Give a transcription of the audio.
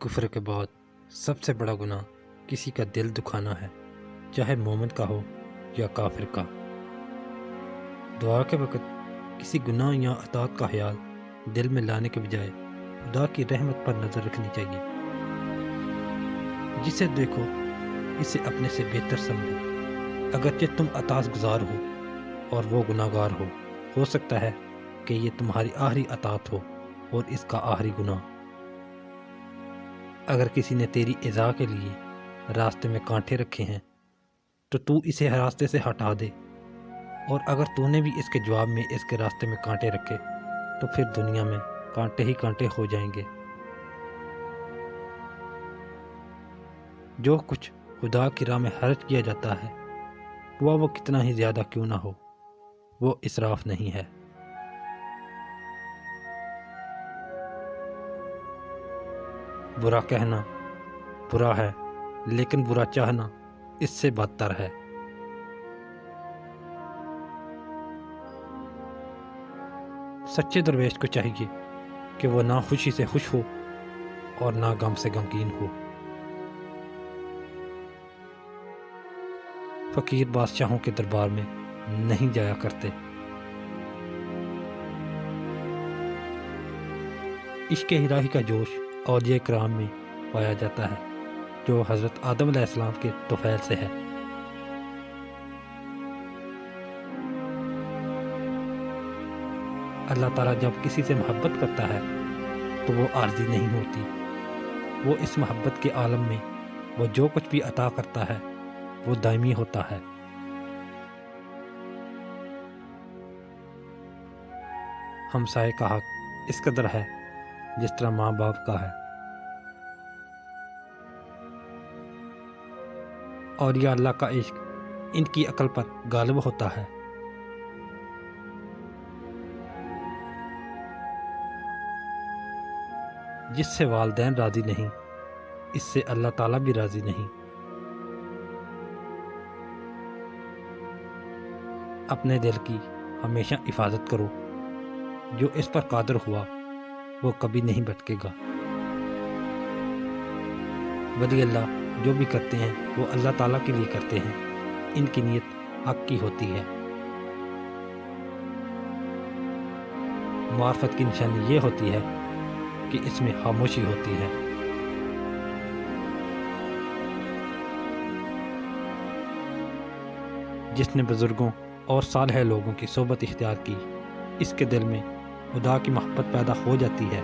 کفر کے بعد سب سے بڑا گناہ کسی کا دل دکھانا ہے، چاہے مومن کا ہو یا کافر کا۔ دعا کے وقت کسی گناہ یا اطاعت کا خیال دل میں لانے کے بجائے خدا کی رحمت پر نظر رکھنی چاہیے۔ جسے دیکھو اسے اپنے سے بہتر سمجھو، اگرچہ تم اطاعت گزار ہو اور وہ گناہ گار ہو سکتا ہے کہ یہ تمہاری آخری اطاعت ہو اور اس کا آخری گناہ۔ اگر کسی نے تیری ایذا کے لیے راستے میں کانٹے رکھے ہیں تو تو اسے راستے سے ہٹا دے، اور اگر تو نے بھی اس کے جواب میں اس کے راستے میں کانٹے رکھے تو پھر دنیا میں کانٹے ہی کانٹے ہو جائیں گے۔ جو کچھ خدا کی راہ میں خرچ کیا جاتا ہے، وہ کتنا ہی زیادہ کیوں نہ ہو، وہ اسراف نہیں ہے۔ برا کہنا برا ہے، لیکن برا چاہنا اس سے بدتر ہے۔ سچے درویش کو چاہیے کہ وہ نہ خوشی سے خوش ہو اور نہ غم سے غمگین ہو۔ فقیر بادشاہوں کے دربار میں نہیں جایا کرتے۔ عشق الہی کا جوش اولیاء کرام میں پایا جاتا ہے، جو حضرت آدم علیہ السلام کے طفیل سے ہے۔ اللہ تعالیٰ جب کسی سے محبت کرتا ہے تو وہ عارضی نہیں ہوتی، وہ اس محبت کے عالم میں وہ جو کچھ بھی عطا کرتا ہے وہ دائمی ہوتا ہے۔ ہمسائے کا حق اس قدر ہے جس طرح ماں باپ کا ہے۔ اولیاء اللہ کا عشق ان کی عقل پر غالب ہوتا ہے۔ جس سے والدین راضی نہیں، اس سے اللہ تعالیٰ بھی راضی نہیں۔ اپنے دل کی ہمیشہ حفاظت کرو، جو اس پر قادر ہوا وہ کبھی نہیں بھٹکے گا۔ ولی اللہ جو بھی کرتے ہیں وہ اللہ تعالیٰ کے لیے کرتے ہیں، ان کی نیت حق کی ہوتی ہے۔ معرفت کی نشانی یہ ہوتی ہے کہ اس میں خاموشی ہوتی ہے۔ جس نے بزرگوں اور صالح لوگوں کی صحبت اختیار کی، اس کے دل میں خدا کی محبت پیدا ہو جاتی ہے۔